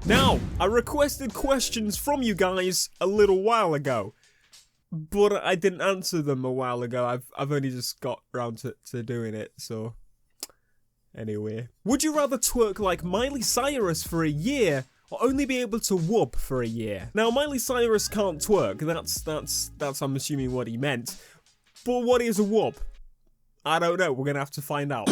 Now, I requested questions from you guys a little while ago, but I didn't answer them a while ago. I've only just got around to doing it, so... Anyway. Would you rather twerk like Miley Cyrus for a year, or only be able to whoop for a year? Now, Miley Cyrus can't twerk. That's I'm assuming what he meant. But what is a whoop? I don't know. We're gonna have to find out.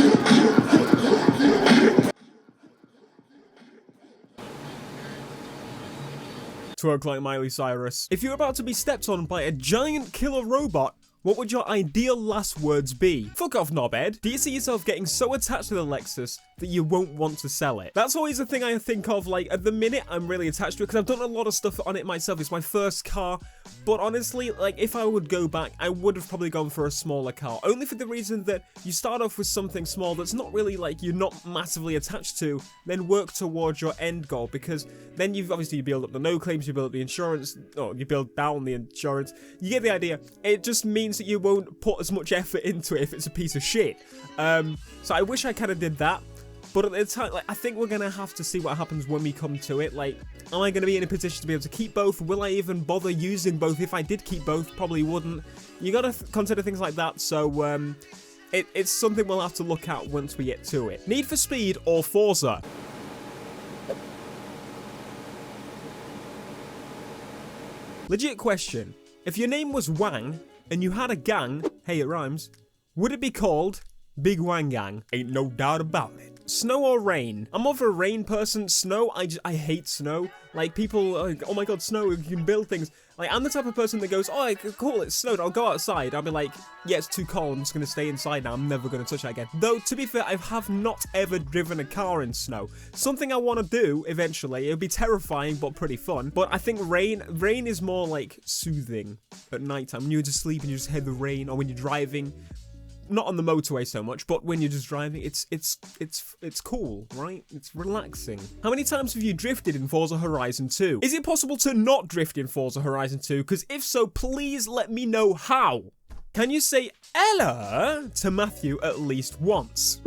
Twerk like Miley Cyrus. If you're about to be stepped on by a giant killer robot, what would your ideal last words be? Fuck off, knobhead. Do you see yourself getting so attached to the Lexus that you won't want to sell it? That's always the thing I think of. Like, at the minute, I'm really attached to it because I've done a lot of stuff on it myself. It's my first car. But honestly, like, if I would go back, I would have probably gone for a smaller car. Only for the reason that you start off with something small that's not really, like, you're not massively attached to, then work towards your end goal. Because then you build up the no claims, you build up the insurance, or you build down the insurance. You get the idea. It just means that you won't put as much effort into it if it's a piece of shit. So I wish I kind of did that. But at the time, like, I think we're going to have to see what happens when we come to it. Like, am I going to be in a position to be able to keep both? Will I even bother using both? If I did keep both, probably wouldn't. You got to consider things like that. So, it's something we'll have to look at once we get to it. Need for Speed or Forza? Legit question. If your name was Wang and you had a gang, hey, it rhymes, would it be called Big Wang Gang? Ain't no doubt about it. Snow or rain? I'm more of a rain person. Snow, I hate snow. Like, people are like, oh my god, snow, you can build things. Like, I'm the type of person that goes, oh, cool, it snowed, I'll go outside. I'll be like, yeah, it's too cold, I'm just going to stay inside now, I'm never going to touch it again. Though, to be fair, I have not ever driven a car in snow. Something I want to do, eventually. It would be terrifying, but pretty fun. But I think rain is more, like, soothing at nighttime. When you're just sleeping, you just hear the rain, or when you're driving. Not on the motorway so much, but when you're just driving, it's cool, right? It's relaxing. How many times have you drifted in Forza Horizon 2? Is it possible to not drift in Forza Horizon 2? Because if so, please let me know how. Can you say Ella to Matthew at least once?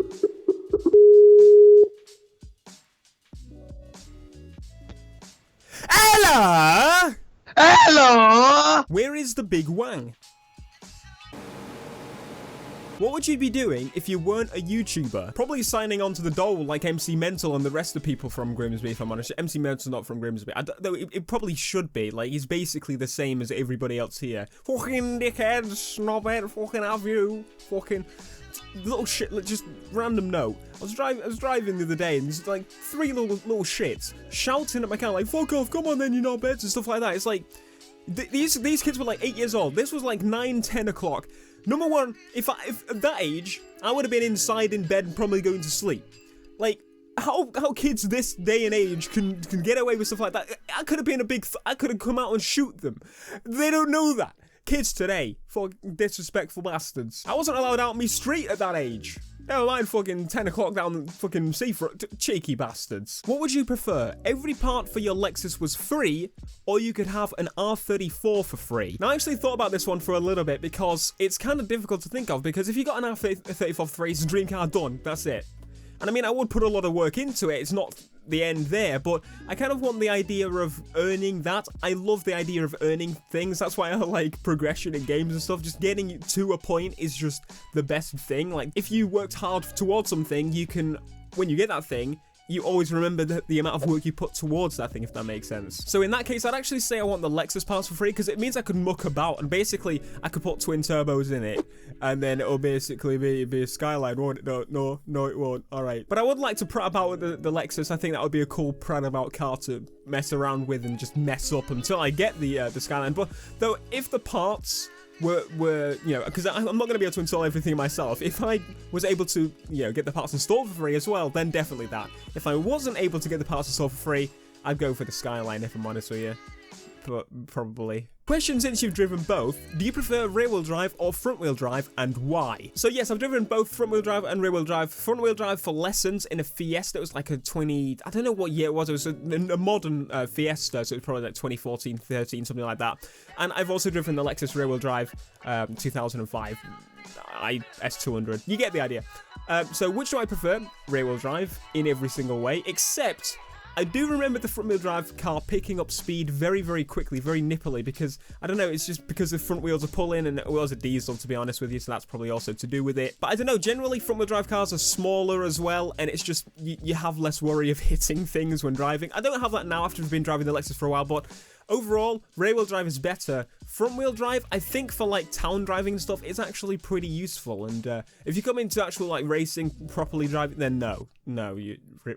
Ella! Hello! Where is the Big Wang? What would you be doing if you weren't a YouTuber? Probably signing on to the dole like MC Mental and the rest of the people from Grimsby, if I'm honest. MC Mental's not from Grimsby. Though it probably should be. Like, he's basically the same as everybody else here. Fucking dickheads, knobhead, fucking have you. Fucking little shit, like, just random note. I was driving the other day and there's like 3 little shits shouting at my car like, fuck off, come on then, you knobheads, and stuff like that. It's like, these kids were like 8 years old. This was like 9, 10 o'clock. Number one, if at that age, I would have been inside in bed and probably going to sleep. Like, how kids this day and age can get away with stuff like that? I could have been I could have come out and shoot them. They don't know that. Kids today, fucking disrespectful bastards. I wasn't allowed out on me street at that age. Never mind fucking 10 o'clock down the fucking seafront. Cheeky bastards. What would you prefer? Every part for your Lexus was free, or you could have an R34 for free? Now, I actually thought about this one for a little bit because it's kind of difficult to think of, because if you got an R34 for free, it's a dream car done. That's it. And I mean, I would put a lot of work into it. It's not the end there, but I kind of want the idea of earning that. I love the idea of earning things. That's why I like progression in games and stuff. Just getting to a point is just the best thing. Like, if you worked hard towards something, you can, when you get that thing, you always remember the amount of work you put towards that thing, if that makes sense. So in that case, I'd actually say I want the Lexus parts for free, because it means I could muck about, and basically, I could put twin turbos in it, and then it'll basically be a Skyline, won't it? No, it won't. Alright. But I would like to prat about with the Lexus. I think that would be a cool prat about car to mess around with and just mess up until I get the Skyline. But, though, if the parts were, you know, because I'm not going to be able to install everything myself. If I was able to, you know, get the parts installed for free as well, then definitely that. If I wasn't able to get the parts installed for free, I'd go for the Skyline, if I'm honest with you. But probably. Question: since you've driven both, do you prefer rear-wheel drive or front-wheel drive, and why? So yes, I've driven both front-wheel drive and rear-wheel drive. Front-wheel drive for lessons in a Fiesta. It was like a I don't know what year it was. It was a modern Fiesta, so it was probably like 2014, 13, something like that. And I've also driven the Lexus rear-wheel drive 2005 S200. You get the idea. So which do I prefer? Rear-wheel drive in every single way, except I do remember the front wheel drive car picking up speed very, very quickly, very nippily, because, I don't know, it's just because the front wheels are pulling and the wheels are diesel, to be honest with you, so that's probably also to do with it. But I don't know, generally front wheel drive cars are smaller as well, and it's just, you have less worry of hitting things when driving. I don't have that now after I've been driving the Lexus for a while, but overall, rear wheel drive is better. Front wheel drive, I think for like town driving and stuff, is actually pretty useful. And if you come into actual like racing, properly driving, then no,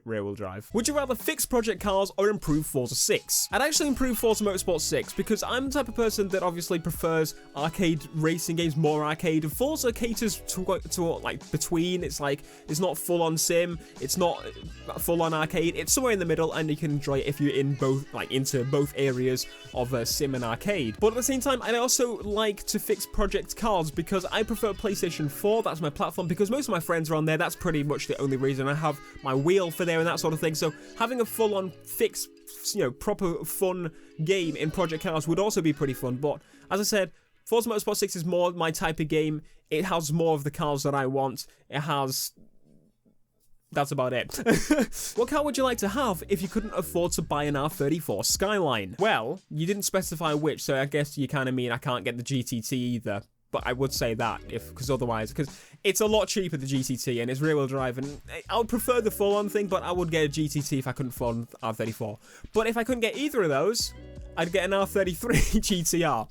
rear wheel drive. Would you rather fix project cars or improve Forza 6? I'd actually improve Forza Motorsport 6 because I'm the type of person that obviously prefers arcade racing games, more arcade. Forza caters to like between. It's like, it's not full on sim, it's not full on arcade, it's somewhere in the middle, and you can enjoy it if you're in both, like into both areas of sim and arcade. But at the same time, I also like to fix project cars because I prefer PlayStation 4. That's my platform, because most of my friends are on there. That's pretty much the only reason. I have my wheel for there and that sort of thing. So having a full-on fix, proper fun game in project cars would also be pretty fun. But as I said, Forza Motorsport 6 is more my type of game. It has more of the cars that I want. It has... That's about it. What car would you like to have if you couldn't afford to buy an R34 Skyline? Well, you didn't specify which, so I guess you kind of mean I can't get the GTT either. But I would say that, because it's a lot cheaper, the GTT, and it's rear-wheel drive, and I would prefer the full-on thing, but I would get a GTT if I couldn't afford an R34. But if I couldn't get either of those, I'd get an R33 GTR.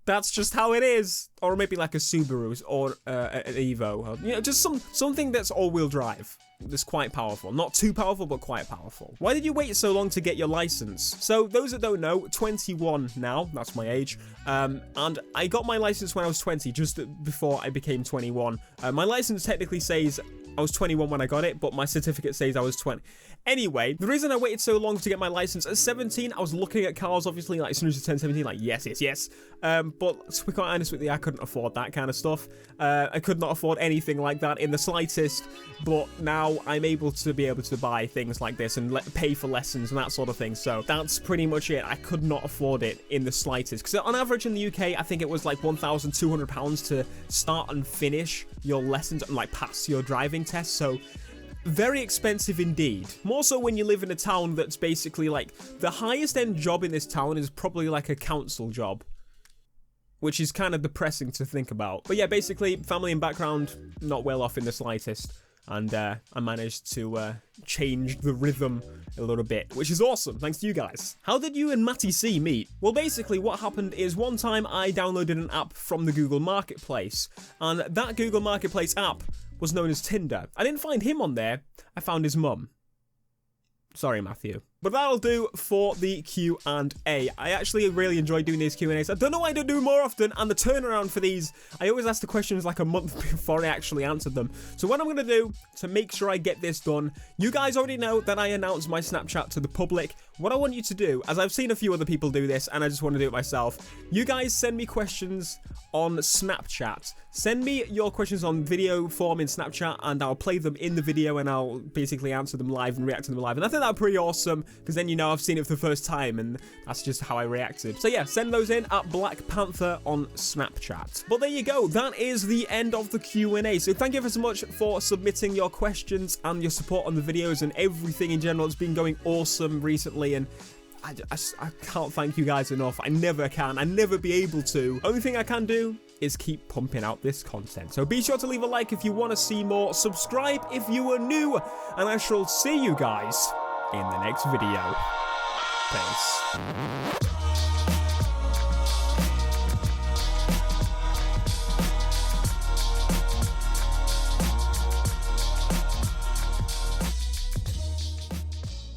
That's just how it is. Or maybe like a Subaru or an Evo. Just something that's all-wheel drive. That's quite powerful. Not too powerful, but quite powerful. Why did you wait so long to get your license? So, those that don't know, 21 now. That's my age. And I got my license when I was 20, just before I became 21. My license technically says I was 21 when I got it, but my certificate says I was 20. Anyway, the reason I waited so long to get my license, at 17, I was looking at cars, obviously, like, as soon as I turned 17, like, yes. But to be quite honest with you, I couldn't afford that kind of stuff. I could not afford anything like that in the slightest, but now I'm able to buy things like this and pay for lessons and that sort of thing, so that's pretty much it. I could not afford it in the slightest, because on average in the UK, I think it was like £1,200 to start and finish your lessons and, like, pass your driving test, so... very expensive indeed. More so when you live in a town that's basically like, the highest end job in this town is probably like a council job, which is kind of depressing to think about. But yeah, basically, family and background, not well off in the slightest. And I managed to change the rhythm a little bit, which is awesome, thanks to you guys. How did you and Matty C meet? Well, basically, what happened is one time I downloaded an app from the Google Marketplace, and that Google Marketplace app was known as Tinder. I didn't find him on there, I found his mum. Sorry, Matthew. But that'll do for the Q&A. I actually really enjoy doing these Q&As. I don't know why I don't do more often, and the turnaround for these, I always ask the questions like a month before I actually answer them. So what I'm going to do to make sure I get this done, you guys already know that I announced my Snapchat to the public. What I want you to do, as I've seen a few other people do this, and I just want to do it myself, you guys send me questions on Snapchat. Send me your questions on video form in Snapchat, and I'll play them in the video, and I'll basically answer them live and react to them live. And I think that's pretty awesome, because then you know I've seen it for the first time, and that's just how I reacted. So yeah, send those in at BlackPanthaa on Snapchat. But there you go, that is the end of the Q&A. So thank you ever so much for submitting your questions and your support on the videos and everything in general. It's been going awesome recently, and I can't thank you guys enough. I never can. I never be able to. Only thing I can do is keep pumping out this content. So be sure to leave a like if you want to see more. Subscribe if you are new. And I shall see you guys in the next video. Peace.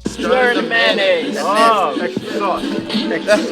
Stir the mayonnaise. Oh, extra sauce. Extra sauce.